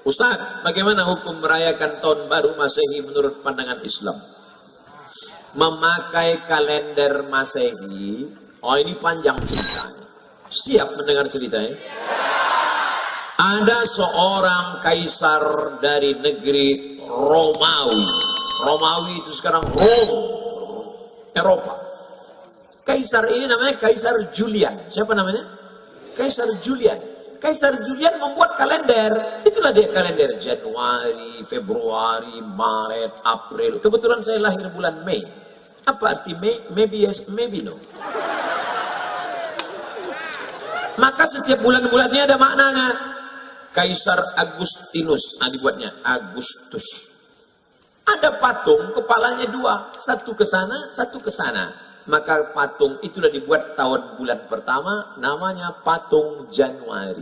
Ustaz, bagaimana hukum merayakan tahun baru Masehi menurut pandangan Islam? Memakai kalender Masehi, oh ini panjang ceritanya. Siap mendengar ceritanya? Ada seorang kaisar dari negeri Romawi. Romawi itu sekarang Rome, Eropa. Kaisar ini namanya Kaisar Julian. Siapa namanya? Kaisar Julian. Kaisar Julian membuat kalender. Itulah dia kalender Januari, Februari, Maret, April. Kebetulan saya lahir bulan Mei. Apa arti Mei? Maybe yes, maybe no. Maka setiap bulan-bulannya ada maknanya. Kaisar Agustinus, dibuatnya Agustus. Ada patung, kepalanya dua, satu ke sana, satu ke sana. Maka patung itulah dibuat tahun bulan pertama, namanya patung Januari.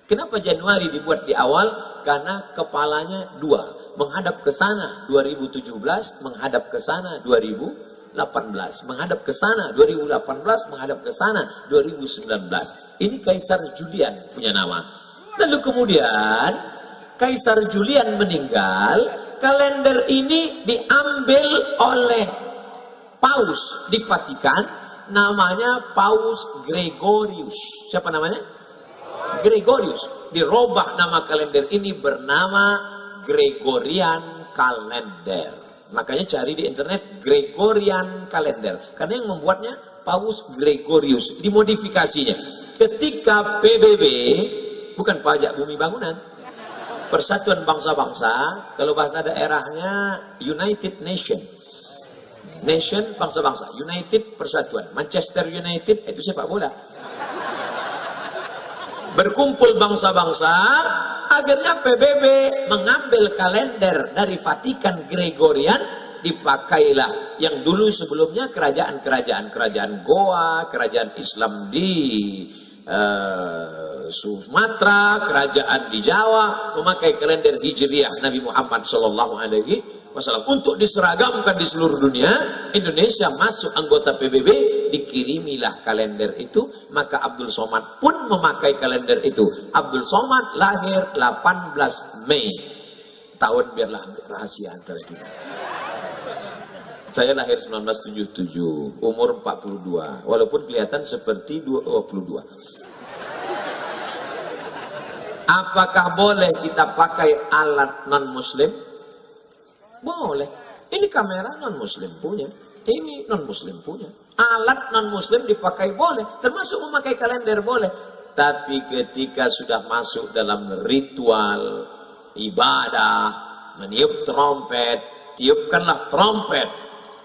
Kenapa Januari dibuat di awal? Karena kepalanya dua, menghadap ke sana 2017, menghadap ke sana 2018, menghadap ke sana 2018, menghadap ke sana 2019. Ini Kaisar Julian punya nama. Lalu kemudian Kaisar Julian meninggal, kalender ini diambil oleh Paus di Vatikan, namanya Paus Gregorius. Siapa namanya? Gregorius. Dirubah nama kalender ini bernama Gregorian Kalender. Makanya cari di internet Gregorian Kalender. Karena yang membuatnya Paus Gregorius. Dimodifikasinya. Ketika PBB, bukan pajak bumi bangunan, Persatuan Bangsa-Bangsa, kalau bahasa daerahnya United Nation. Nation, bangsa-bangsa. United, persatuan. Manchester United, itu sepak bola. Berkumpul bangsa-bangsa, akhirnya PBB mengambil kalender dari Vatikan Gregorian, dipakailah yang dulu sebelumnya kerajaan Goa, kerajaan Islam di Sumatera, kerajaan di Jawa memakai kalender Hijriah Nabi Muhammad SAW untuk diseragamkan di seluruh dunia. Indonesia masuk anggota PBB, dikirimilah kalender itu. Maka Abdul Somad pun memakai kalender itu. Abdul Somad lahir 18 Mei. Tahun biarlah rahasia antara kita. Saya lahir 1977, umur 42, walaupun kelihatan seperti 22. Apakah boleh kita pakai alat non-muslim? Boleh. Ini kamera non-muslim punya, ini non-muslim punya. Alat non-muslim dipakai boleh, termasuk memakai kalender boleh. Tapi ketika sudah masuk dalam ritual ibadah, meniup trompet, tiupkanlah trompet.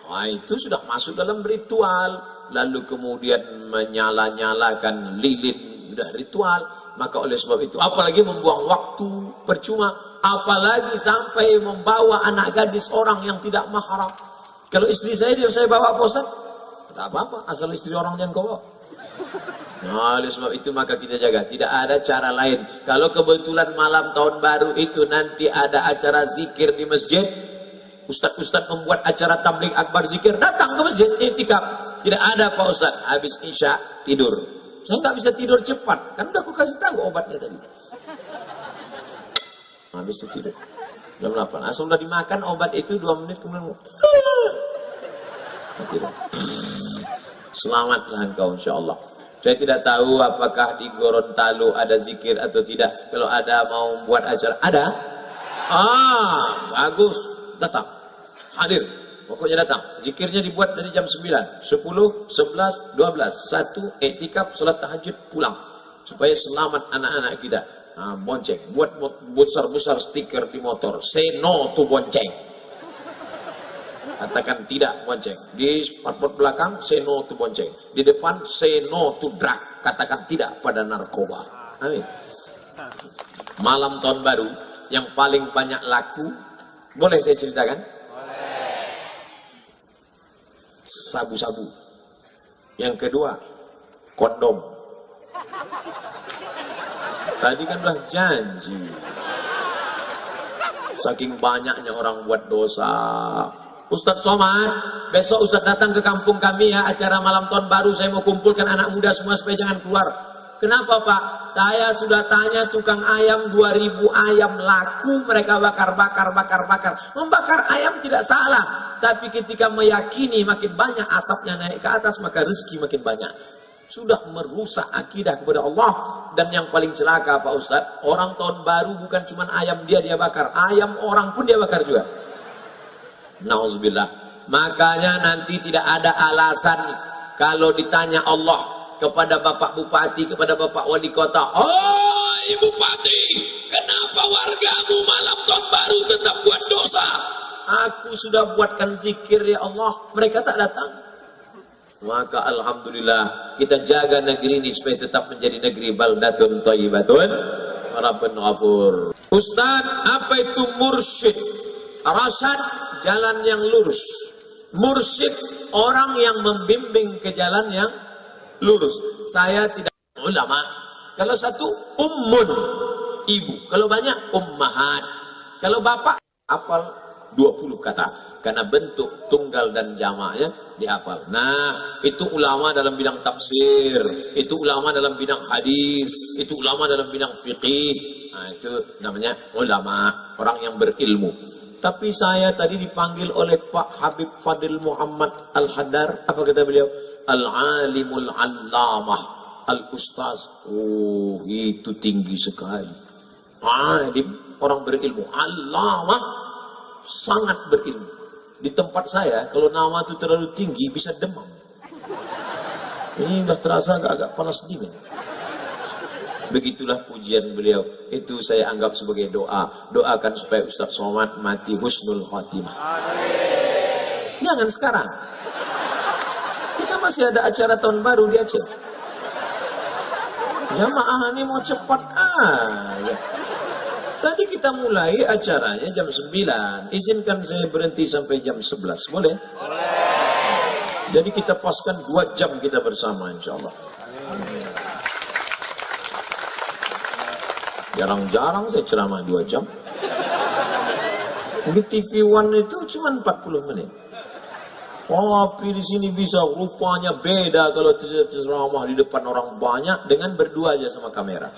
Wah, itu sudah masuk dalam ritual. Lalu kemudian menyala-nyalakan lilin, sudah ritual. Maka oleh sebab itu, apalagi membuang waktu percuma, apalagi sampai membawa anak gadis orang yang tidak mahram. Kalau istri saya bawa apa Ustaz? Tak apa-apa, asal istri orang jangan kau bawa. Nah, oleh sebab itu maka kita jaga, tidak ada cara lain. Kalau kebetulan malam tahun baru itu nanti ada acara zikir di masjid, Ustaz-Ustaz membuat acara tabligh akbar zikir, datang ke masjid, iktikaf. Tidak ada Pak Ustaz, habis isya tidur. Saya nggak bisa tidur cepat, kan udah aku kasih tahu obatnya tadi. Habis itu tidur jam 8. Asal udah dimakan obat itu 2 menit kemudian tidur. Selamatlah engkau insyaallah. Saya tidak tahu apakah di Gorontalo ada zikir atau tidak. Kalau ada mau buat acara, ada? Bagus, datang, hadir. Pokoknya datang. Zikirnya dibuat dari jam 9, 10, 11, 12, 1, iktikaf, salat tahajud, pulang. Supaya selamat anak-anak kita. Bonceng. Buat besar-besar stiker di motor. Say no to bonceng. Katakan tidak bonceng. Di spotlight belakang, say no to bonceng. Di depan, say no to drug. Katakan tidak pada narkoba. Amin. Malam tahun baru, yang paling banyak laku, boleh saya ceritakan? Sabu-sabu. Yang kedua, kondom. Tadi kan udah janji. Saking banyaknya orang buat dosa. Ustaz Somad, besok Ustaz datang ke kampung kami ya, acara malam tahun baru. Saya mau kumpulkan anak muda semua supaya jangan keluar. Kenapa Pak? Saya sudah tanya tukang ayam, 2000 ayam laku, mereka bakar. Membakar ayam tidak salah, tapi ketika meyakini makin banyak asapnya naik ke atas, maka rezeki makin banyak. Sudah merusak akidah kepada Allah. Dan yang paling celaka Pak Ustadz, orang tahun baru bukan cuma ayam dia bakar, ayam orang pun dia bakar juga. Nauzubillah. Makanya nanti tidak ada alasan kalau ditanya Allah kepada Bapak Bupati, kepada Bapak Wali Kota, "Oh Ibu Bupati, kenapa wargamu malam tahun baru tetap buat dosa?" Aku sudah buatkan zikir ya Allah, mereka tak datang. Maka alhamdulillah kita jaga negeri ini supaya tetap menjadi negeri baldatun thayyibatun rabbun ghafur. Ustaz, apa itu mursyid? Rasyad, jalan yang lurus. Mursyid, orang yang membimbing ke jalan yang lurus. Saya tidak ulama. Kalau satu ummun, ibu. Kalau banyak ummahat. Kalau bapak hafal 20 kata. Karena bentuk tunggal dan jamaknya dihafal. Nah, itu ulama dalam bidang tafsir, itu ulama dalam bidang hadis, itu ulama dalam bidang fiqih. Nah, itu namanya ulama, orang yang berilmu. Tapi saya tadi dipanggil oleh Pak Habib Fadil Muhammad Al-Haddar. Apa kata beliau? Al-alimul allamah, al-ustaz. Oh, itu tinggi sekali. Alim, orang berilmu. Allamah, sangat berilmu. Di tempat saya, kalau nama itu terlalu tinggi, bisa demam. Ini sudah terasa agak-agak panas dingin. Begitulah pujian beliau. Itu saya anggap sebagai doa. Doakan supaya Ustaz Somad mati husnul khatimah. Jangan sekarang. Kita masih ada acara tahun baru di Aceh. Jamaah ini mau cepat aja. Tadi kita mulai acaranya jam 9. Izinkan saya berhenti sampai jam 11. Boleh? Jadi kita paskan 2 jam kita bersama insya Allah. Jarang-jarang saya ceramah 2 jam. Di TV One itu cuma 40 menit. Tapi di sini bisa rupanya beda kalau ceramah di depan orang banyak dengan berdua aja sama kamera.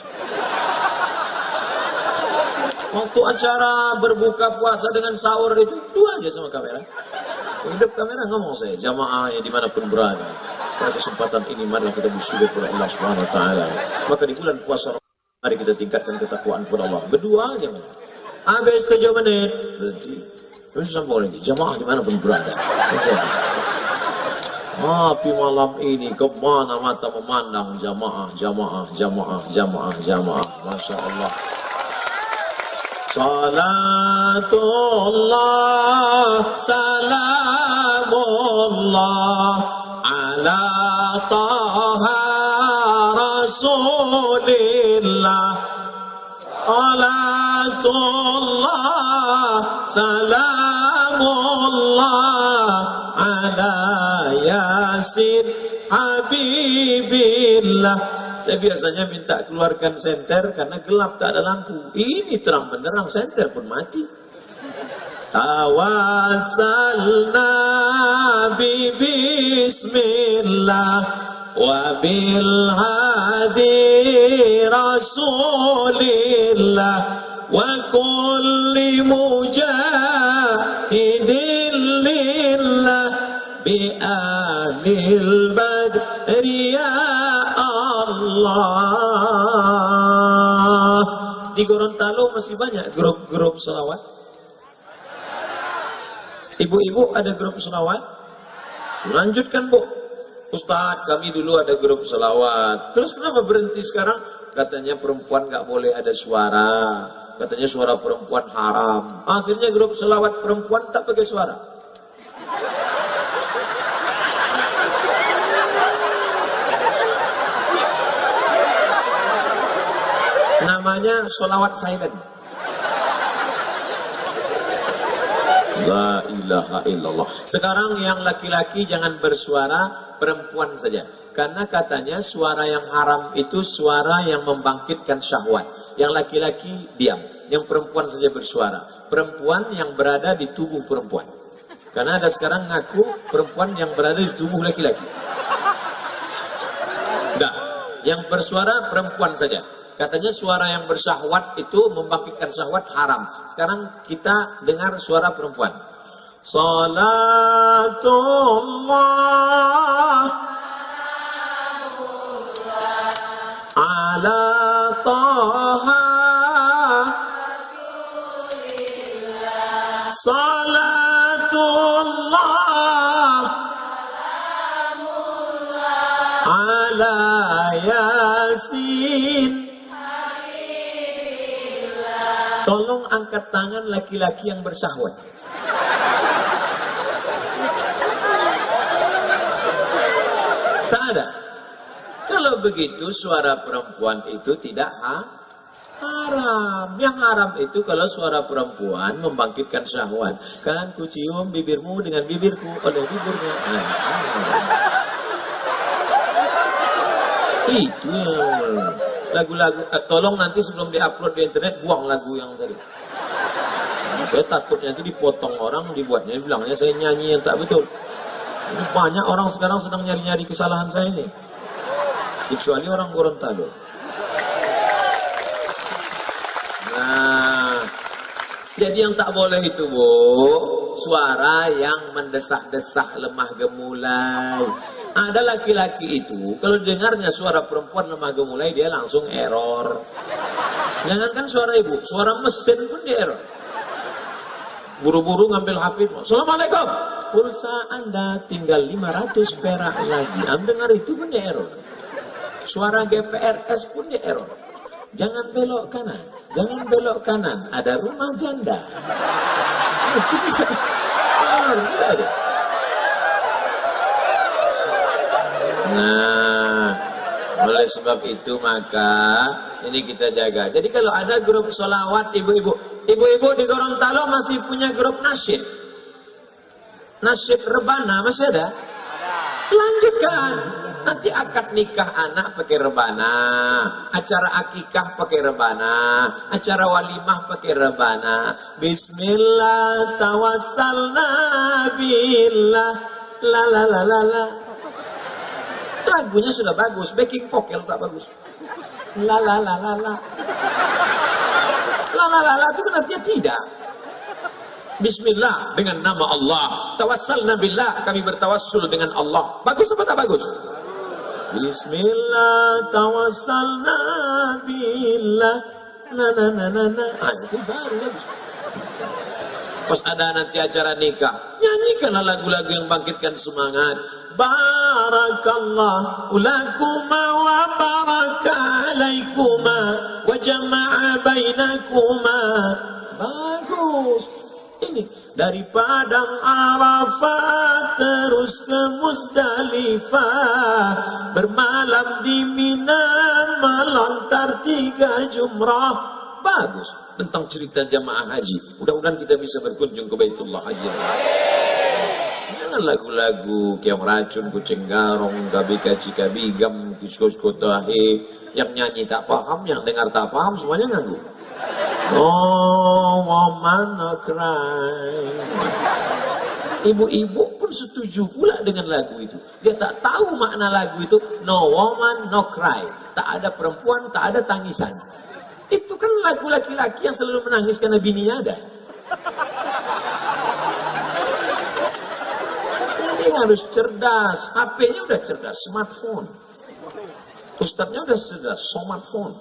Waktu acara berbuka puasa dengan sahur itu 2 aja sama kamera. Hidup kamera ngomong saya, jamaahnya dimanapun berada. Pada kesempatan ini marilah kita bersyukur kepada Allah Subhanahu Wa Taala. Maka di bulan puasa mari kita tingkatkan ketakwaan kepada Allah. Berdua aja. Habis 7 menit berhenti. Terus sambung lagi. Jamaah dimanapun berada. Tapi malam ini kemana mata memandang jamaah. Masya Allah. Salatullah, salamullah ala taha Rasulillah. Salatullah, salamullah ala Yasin Habibillah. Saya biasanya minta keluarkan senter karena gelap, tak ada lampu. Ini terang benderang, senter pun mati. Tawassalna bi bismillah wa bil hadi rasulillah wa kulli mujahidin lillah bi ahlil badri ya Allah. Di Gorontalo masih banyak grup-grup selawat. Ibu-ibu ada grup selawat? Lanjutkan Bu. Ustadz, kami dulu ada grup selawat. Terus kenapa berhenti sekarang? Katanya perempuan gak boleh ada suara. Katanya suara perempuan haram. Akhirnya grup selawat perempuan tak pakai suara. Namanya sholawat silent. La ilaha illallah. Sekarang yang laki-laki jangan bersuara, perempuan saja. Karena katanya suara yang haram itu suara yang membangkitkan syahwat. Yang laki-laki diam, yang perempuan saja bersuara. Perempuan yang berada di tubuh perempuan. Karena ada sekarang ngaku perempuan yang berada di tubuh laki-laki. Enggak. Yang bersuara perempuan saja. Katanya suara yang bersyahwat itu membangkitkan syahwat haram. Sekarang kita dengar suara perempuan. Salatullah ala Taha Salatullah ala Yasin. Tolong angkat tangan laki-laki yang bersyahwat. Tak ada. Kalau begitu suara perempuan itu tidak haram. Yang haram itu kalau suara perempuan membangkitkan syahwat. Kan ku cium bibirmu dengan bibirku oleh bibirnya. Itu yang lagu-lagu. Tolong nanti sebelum diupload di internet buang lagu yang tadi. Saya takutnya itu dipotong orang, dibuatnya bilangnya saya nyanyi yang tak betul. Ini banyak orang sekarang sedang nyari-nyari kesalahan saya ini. Kecuali orang Gorontalo. Nah, jadi yang tak boleh itu, Bu, suara yang mendesah-desah lemah gemulai. Ada laki-laki itu, kalau dengarnya suara perempuan lemah gemulai, dia langsung error. Jangankan suara ibu, suara mesin pun dia error. Buru-buru ngambil HP, Assalamualaikum. Pulsa Anda tinggal 500 perak lagi. Anda dengar itu pun dia error. Suara GPRS pun dia error. Jangan belok kanan, jangan belok kanan. Ada rumah janda. Itu dia. Ada. Nah, oleh sebab itu maka ini kita jaga. Jadi kalau ada grup sholawat ibu-ibu di Gorontalo masih punya grup nasyid. Nasyid rebana masih ada? Lanjutkan. Nanti akad nikah anak pakai rebana, acara akikah pakai rebana, acara walimah pakai rebana. Bismillah tawassalna billah la la la la la. Lagunya sudah bagus, backing vocal tak bagus. La la la la la. La la la la itu kan artinya tidak. Bismillah dengan nama Allah. Tawassalna billah, kami bertawassul dengan Allah. Bagus apa tak bagus? Bismillah tawassalna billah. Na na na na na. Itu baru bagus. Pas ada nanti acara nikah, nyanyikanlah lagu-lagu yang bangkitkan semangat. Barakallahu lakuma wa baraka alaikuma wa jama'a bainakuma. Bagus. Ini dari Padang Arafah terus ke Musdalifah, bermalam di Mina, melontar 3 jumrah. Bagus tentang cerita jamaah haji. Mudah-mudahan kita bisa berkunjung ke Baitullah Haji. Jangan lagu-lagu Keong Racun, Kucing Garong, Gabi Kaci Kabigam, Kisko Tahe, yang nyanyi tak paham, yang dengar tak paham, semuanya nganggu. Oh, woman no cry. Ibu-ibu pun setuju pula dengan lagu itu. Dia tak tahu makna lagu itu. No woman no cry. Tak ada perempuan, tak ada tangisan. Itu kan lagu laki-laki yang selalu menangis karena bininya ada. Ini harus cerdas. HP-nya udah cerdas, smartphone. Ustadznya udah cerdas, smartphone.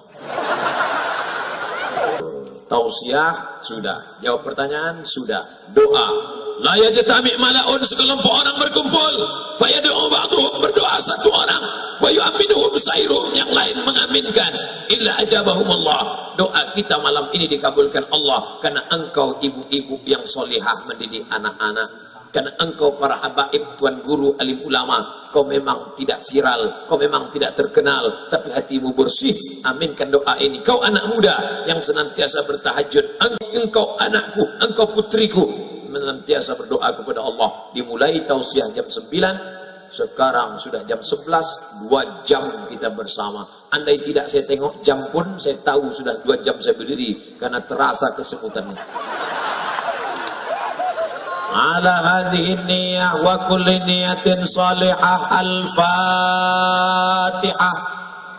Tausiah sudah, jawab pertanyaan sudah, doa. La yajtami mala'un, sekelompok orang berkumpul, fayad'u ba'dhum, berdoa satu orang, wa yu'minuhum sairuhum, yang lain mengaminkan, illa ajabahum Allah. Doa kita malam ini dikabulkan Allah karena engkau ibu-ibu yang solihah mendidik anak-anak. Karena engkau para habaib, tuan guru, alim ulama, kau memang tidak viral, kau memang tidak terkenal, tapi hatimu bersih. Aminkan doa ini. Kau anak muda yang senantiasa bertahajud, engkau anakku, engkau putriku, senantiasa berdoa kepada Allah. Dimulai tausiah jam 9, sekarang sudah jam 11, 2 jam kita bersama. Andai tidak saya tengok jam pun, saya tahu sudah 2 jam saya berdiri, karena terasa kesemutannya. Ala hadhihi niyah wa kulli niyatin salihah. Al-Fatihah.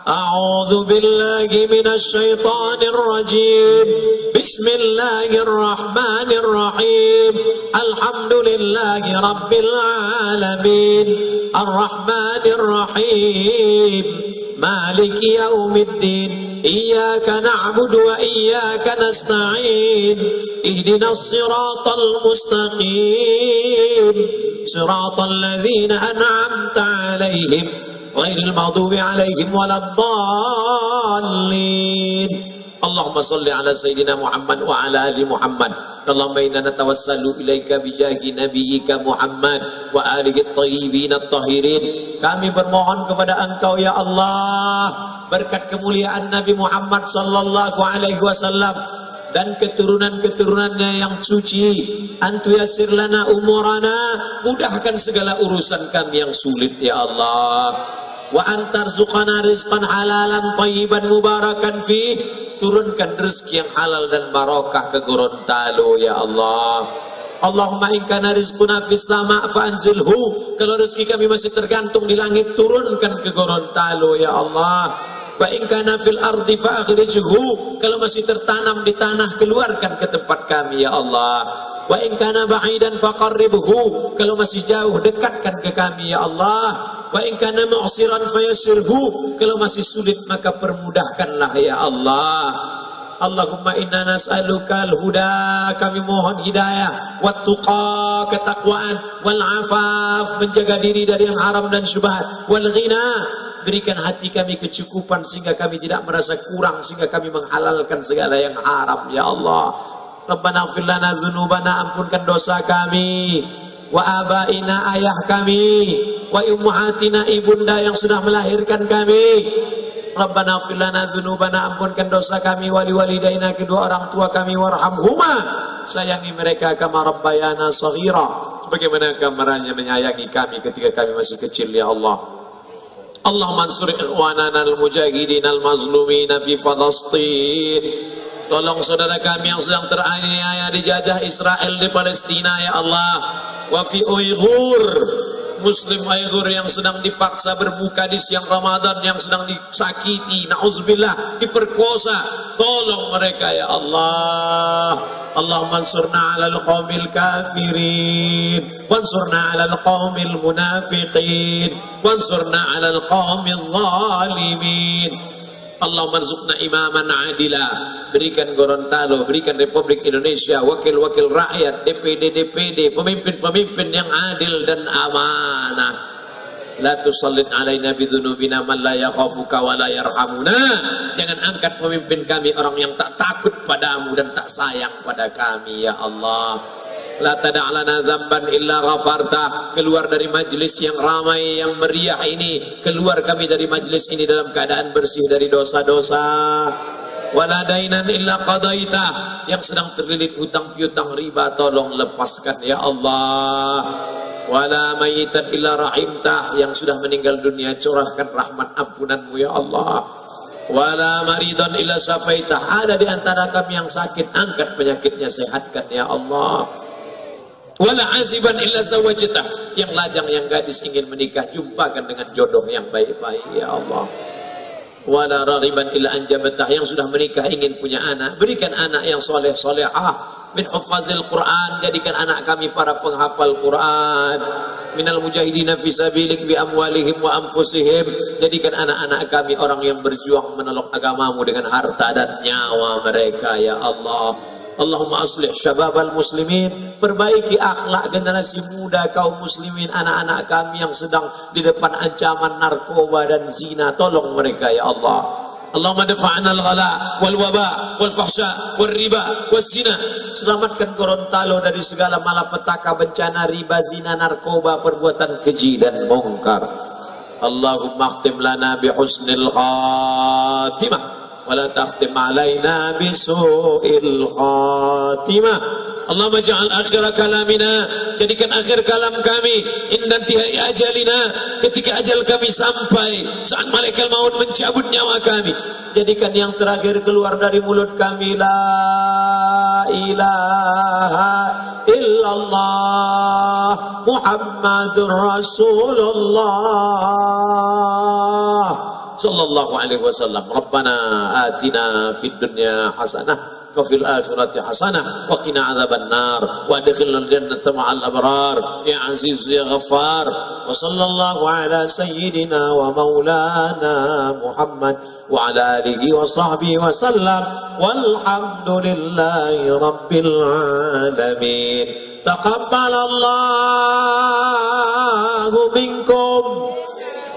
A'udzu billahi minasy syaithanir rajim. Bismillahirrahmanirrahim. Alhamdulillahi rabbil alamin. Arrahmanir rahim. Maliki yaumiddin. Iyyaka na'budu wa iyyaka nasta'in. Ihdinas siratal mustaqim. Siratal ladzina an'amta 'alaihim ghairil maghdubi 'alaihim waladdallin. Allahumma shalli ala sayyidina Muhammad wa ala ali Muhammad. Allahumma inna natawassalu ilaika bijahi nabiyyika Muhammad wa alihi at-tayyibin at-tahirin. Kami bermohon kepada Engkau ya Allah berkat kemuliaan Nabi Muhammad sallallahu alaihi wasallam dan keturunan-keturunannya yang suci. Antu yasir lana umurana, mudahkan segala urusan kami yang sulit ya Allah. Wa antarzuqana rizqan halalan thayyiban mubarakan fi, turunkan rezeki yang halal dan barokah ke Gorontalo ya Allah. Allahumma in kana rizquna fis sama' fa anzilhu, kalau rezeki kami masih tergantung di langit, turunkan ke Gorontalo ya Allah. Wa in kana fil ardi fa akhrijhu, kalau masih tertanam di tanah, keluarkan ke tempat kami ya Allah. Wa in kana ba'idan fa qarribhu, kalau masih jauh, dekatkan ke kami ya Allah. Wa in kana mu'siran fayassirhu, kalau masih sulit maka permudahkanlah ya Allah. Allahumma inna nas'aluka al-huda, kami mohon hidayah, wat tuqa, ketakwaan, wal afaf, menjaga diri dari yang haram dan syubhat, wal ghina, berikan hati kami kecukupan sehingga kami tidak merasa kurang, sehingga kami menghalalkan segala yang haram ya Allah. Rabbana ighfir lana dzunubana, ampunkan dosa kami, wa abaina, ayah kami, wa ummahatina, ibunda yang sudah melahirkan kami. Rabbana ighfir lana dzunubana, ampunkan dosa kami, wali walidaina, kedua orang tua kami, warhamhuma, sayangi mereka kama rabbayana shaghira, sebagaimana kamarnya menyayangi kami ketika kami masih kecil ya Allah. Allahumma ansur ikhwanana al-mujahidin al-mazlumin fi Palestin. Tolong saudara kami yang sedang teraniaya dijajah Israel di Palestina ya Allah. Wa fi Uighur, Muslim Uighur yang sedang dipaksa berbuka di siang Ramadan, yang sedang disakiti, na'udzubillah, diperkosa, tolong mereka ya Allah. Allahumma ansurna 'alal qaumil kafirin, wansurna 'alal qaumil munafiqin, wansurna 'alal qaumiz zalimin. Allahumma rzuqna imaman adila, berikan Gorontalo, berikan Republik Indonesia wakil-wakil rakyat, DPD, pemimpin-pemimpin yang adil dan amanah. La tusallit alaina bidzunubina man la yakhafuka wa la yarhamuna. Jangan angkat pemimpin kami orang yang tak takut padamu dan tak sayang pada kami ya Allah. La tada' lana dzamban illa ghafarta. Keluar dari majlis yang ramai, yang meriah ini, keluar kami dari majlis ini dalam keadaan bersih dari dosa-dosa. Wala dainan illa qadaita, yang sedang terlilit hutang piutang riba, tolong lepaskan ya Allah. Wala mayitan illa rahimtah, yang sudah meninggal dunia, curahkan rahmat ampunanmu ya Allah. Wala maridan illa syafaitah, ada di antara kami yang sakit, angkat penyakitnya, sehatkan ya Allah. Wala aziban illa zawajtah, yang lajang, yang gadis ingin menikah, jumpakan dengan jodoh yang baik-baik ya Allah. Wala raghiban illa anjabatah, yang sudah menikah ingin punya anak, berikan anak yang soleh solehah min huffazil Quran, jadikan anak kami para penghafal Quran. Minal mujahidina fi sabilik bi amwalihim wa anfusihim, jadikan anak-anak kami orang yang berjuang menolong agamamu dengan harta dan nyawa mereka ya Allah. Allahumma aslih syababal muslimin, perbaiki akhlak generasi muda kaum muslimin, anak-anak kami yang sedang di depan ancaman narkoba dan zina, tolong mereka ya Allah. Allahumma dafa'na al-ghala wal waba wal fahsya wal riba wal zina, selamatkan Gorontalo dari segala malapetaka, bencana riba, zina, narkoba, perbuatan keji dan mungkar. Allahumma akhtim lana bi husnil khatimah wala takhtim alaina bisu'il khatimah. Allahumma ja'al akhir kalamina, jadikan akhir kalam kami indan tihai ajalina, ketika ajal kami sampai, saat malaikat maut mencabut nyawa kami, jadikan yang terakhir keluar dari mulut kami la ilaha illallah Muhammadur Rasulullah sallallahu alaihi wasallam. Rabbana atina fid dunya hasanah wa fil akhirati hasanah wa qina adzabannar wa adkhilnal jannata ma'al abrar ya aziz ya ghaffar. Wa sallallahu ala sayyidina wa maulana Muhammad wa ala alihi wa sahbihi wa sallam walhamdulillahi rabbil alamin. Taqabbalallahu minkum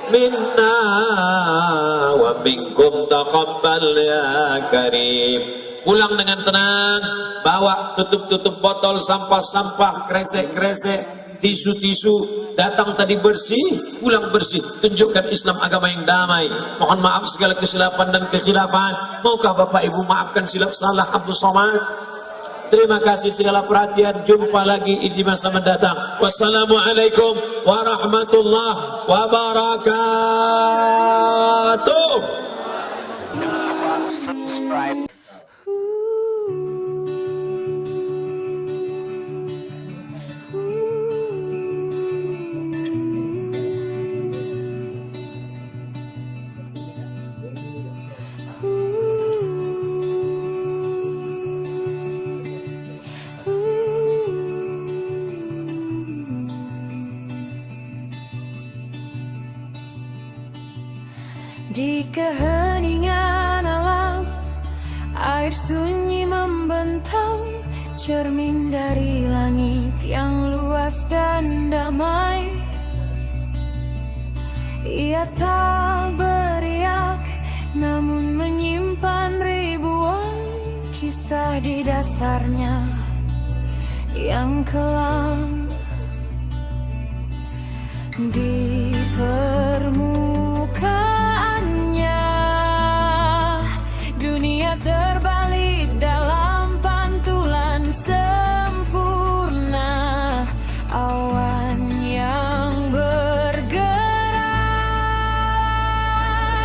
minna wa minkum taqabbal ya karim. Pulang dengan tenang, bawa tutup-tutup botol, sampah-sampah, kresek-kresek, tisu-tisu. Datang tadi bersih, pulang bersih. Tunjukkan Islam agama yang damai. Mohon maaf segala kesilapan dan kekhilafan. Maukah Bapak Ibu maafkan silap salah Abdul Somad? Terima kasih segala perhatian. Jumpa lagi di masa mendatang. Wassalamualaikum warahmatullahi wabarakatuh. Di keheningan alam, air sunyi membentang, cermin dari langit yang luas dan damai. Ia tak beriak, namun menyimpan ribuan kisah di dasarnya yang kelam. Di permukaannya dunia terbalik dalam pantulan sempurna. Awan yang bergerak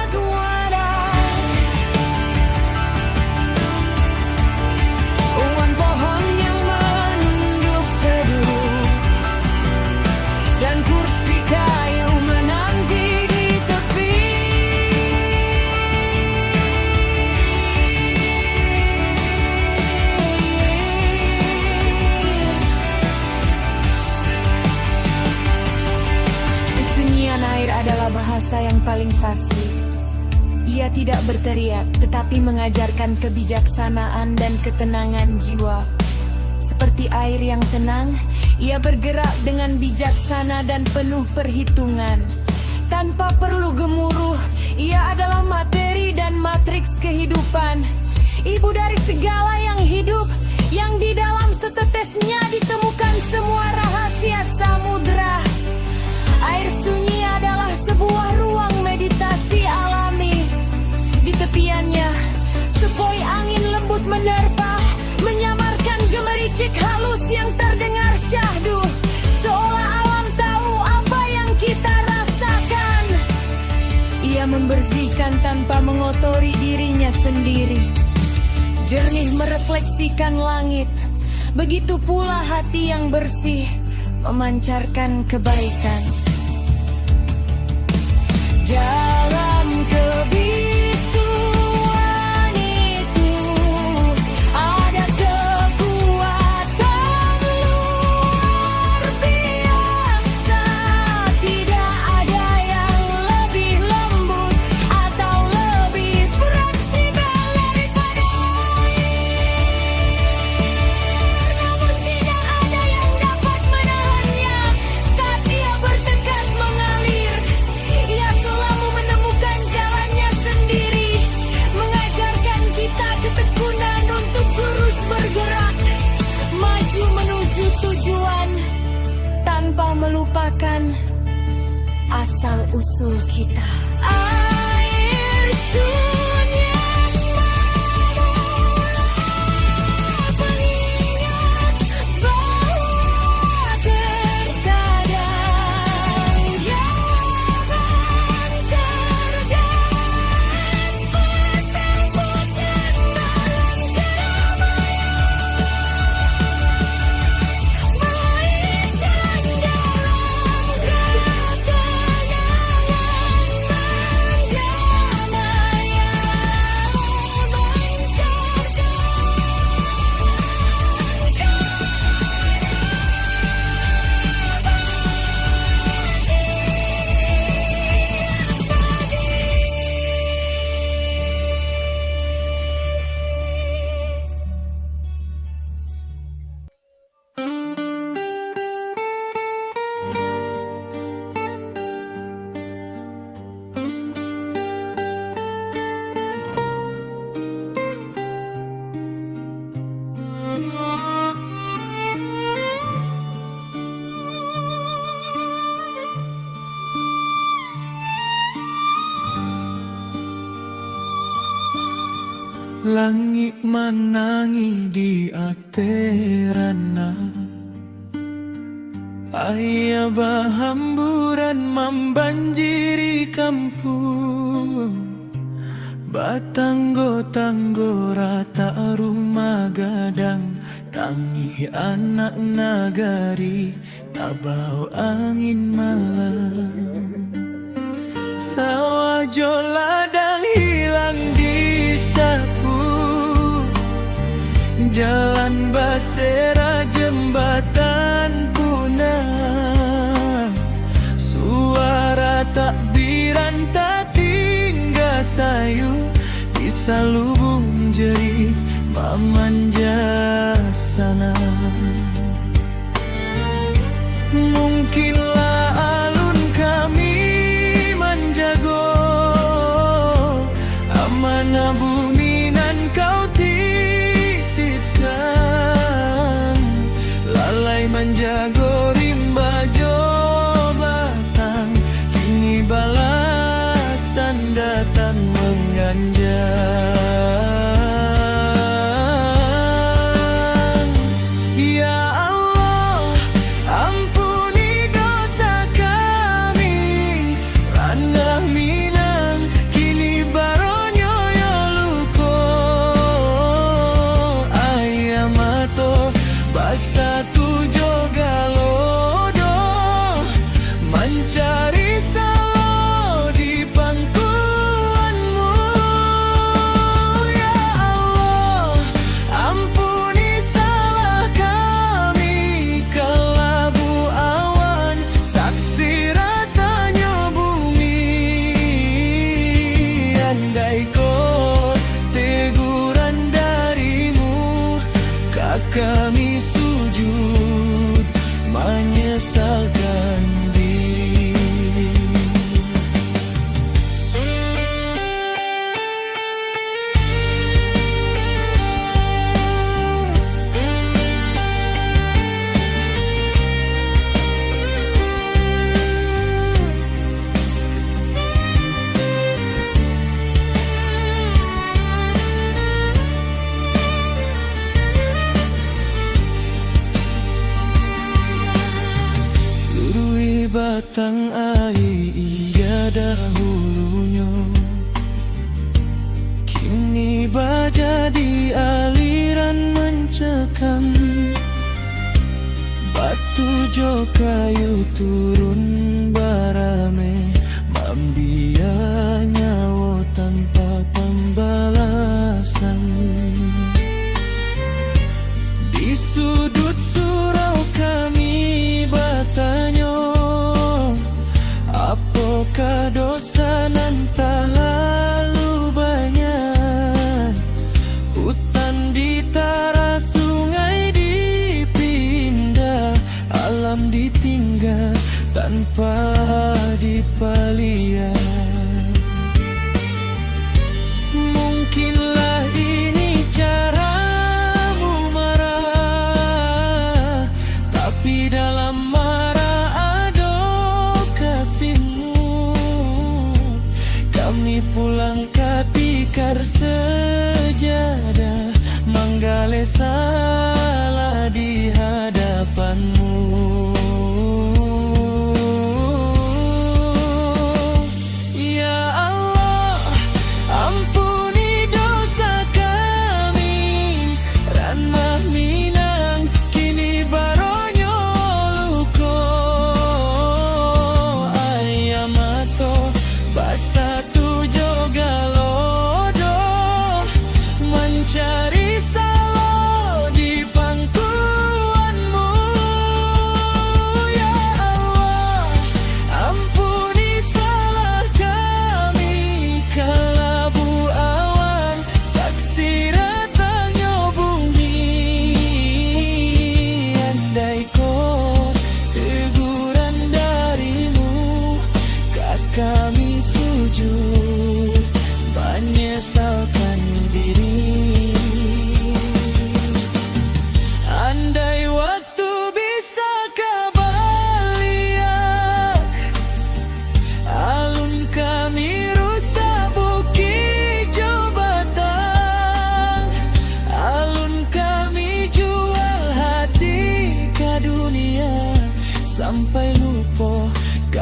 wadah, awan pohon yang menunduk teduh, dan kursi kayu menanti di tepi. Kesunyian air adalah bahasa yang paling fasih. Ia tidak berteriak, tetapi mengajarkan kebijaksanaan dan ketenangan jiwa. Seperti air yang tenang, ia bergerak dengan bijaksana dan penuh perhitungan. Tanpa perlu gemuruh, ia adalah materi dan matriks kehidupan. Ibu dari segala yang hidup, yang di dalam setetesnya ditemukan semua rahasia samudra. Air sunyi adalah sebuah ruang meditasi alami. Di tepiannya, sepoi angin lembut menerpa, menyamarkan gemericik halus yang terdengar syahdu, seolah alam tahu apa yang kita rasakan. Ia membersihkan tanpa mengotori dirinya sendiri, jernih merefleksikan langit. Begitu pula hati yang bersih memancarkan kebaikan. Dalam kebisuan itu ada kekuatan luar biasa. Tidak ada yang lebih lembut atau lebih fleksibel daripada air. Namun tidak ada yang dapat menahannya saat ia bertekad mengalir. Ia selalu menemukan jalannya sendiri, mengajarkan kita ketekunan untuk terus bergerak, maju menuju tujuan, tanpa melupakan asal-usul kita. Air sunyi pengingat bahwa terkadang jangan tergantung bertempuran dalam keramaian, melainkan dalam ketenangan langit manangi di aterana, ayah bahamburan membanjiri kampung. Batanggo-tanggo rata rumah gadang, tangi anak nagari tabau angin malam. Sawah joladang hilang di sapu, jalan basera jembatan punah, suara takbiran tak tinggal sayu, bisa lubung jeri memanja sana. Mungkinlah alun kami menjago amanah bumi nan kau titipkan, lalai menjago rimba jobatan, kini balasan datang mengganjal. Satu jogalodo mencari salo di pangkuanmu. Ya Allah, ampuni salah kami, kelabu awan saksi ratanya bumi. Andai kau teguran darimu, kami sujud menyesalkan diri. Batang air iya dahulunya, kini jadi aliran mencekam. Batu jo kayu turun barame, mambia nyawa tanpa pembalasan. Di sudut surau kami bertanya, apakah dosa nan tak lalu banyak? Hutan ditara, sungai dipindah, alam ditinggal tanpa dipalian. Mungkinlah ini caramu marah, tapi dalam marah ada kasihmu. Kami pulang katikar sejadah, menggale salah di hadapanmu.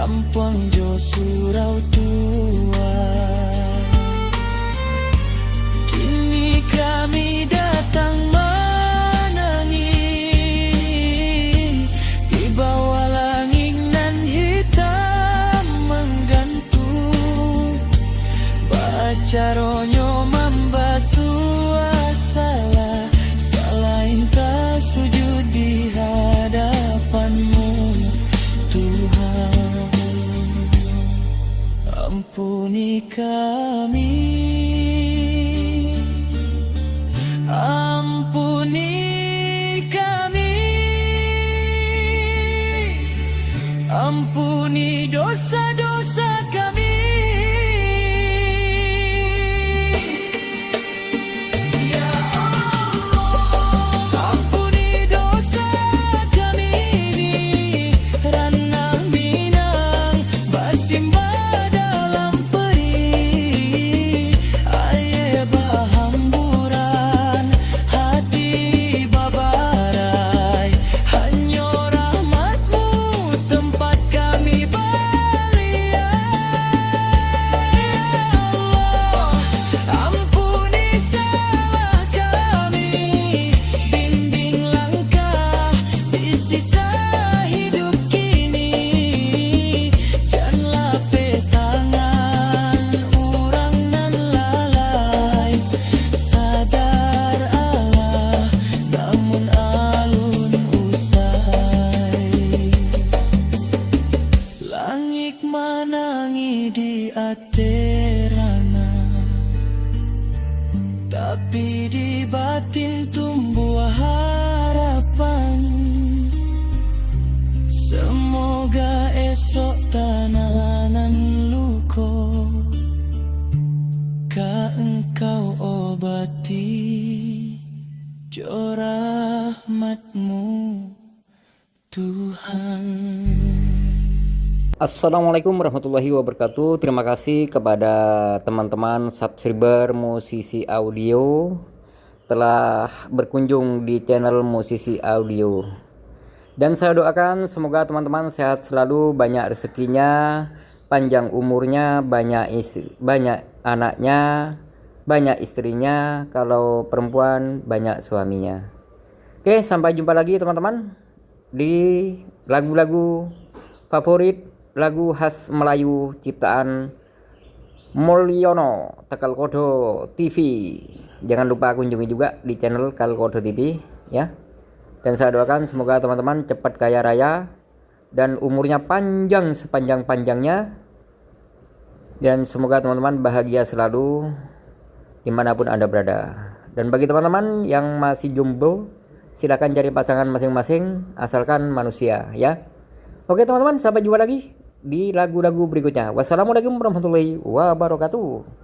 gampang jo surau tua. Kini kami datang menangis di bawah langit nan hitam menggantung. Baca ronyo membasuh salah, selain tak sujud di hadapanmu Tuhan. Ampuni kami, ampuni kami, ampuni dosa-dosa kami. Ampuni dosa kami di ranah Minang, bersimbah dalam perih, air berhamburan, hati babarai. Hanya rahmat-Mu tempat kami belia. Allah, ampuni salah kami, bimbing langkah di sisa hidup kini. Janganlah petangan orang nan lalai, sadar Allah namun alun usai. Langit menangi di aterana, tapi di batin tumbuh harapan. Semoga esok tananan luko ka engkau obati, jo rahmat-Mu Tuhan. Assalamualaikum warahmatullahi wabarakatuh. Terima kasih kepada teman-teman subscriber Musisi Audio telah berkunjung di channel Musisi Audio. Dan saya doakan semoga teman-teman sehat selalu, banyak rezekinya, panjang umurnya, banyak anaknya, banyak istrinya, kalau perempuan banyak suaminya. Oke, sampai jumpa lagi teman-teman di lagu-lagu favorit, lagu khas Melayu ciptaan Mulyono Tegal Kodo TV. Jangan lupa kunjungi juga di channel Tegal Kodo TV ya. Dan saya doakan semoga teman-teman cepat kaya raya dan umurnya panjang sepanjang-panjangnya, dan semoga teman-teman bahagia selalu dimanapun Anda berada. Dan bagi teman-teman yang masih jomblo, silakan cari pasangan masing-masing asalkan manusia ya. Oke teman-teman, sampai jumpa lagi di lagu-lagu berikutnya. Wassalamualaikum warahmatullahi wabarakatuh.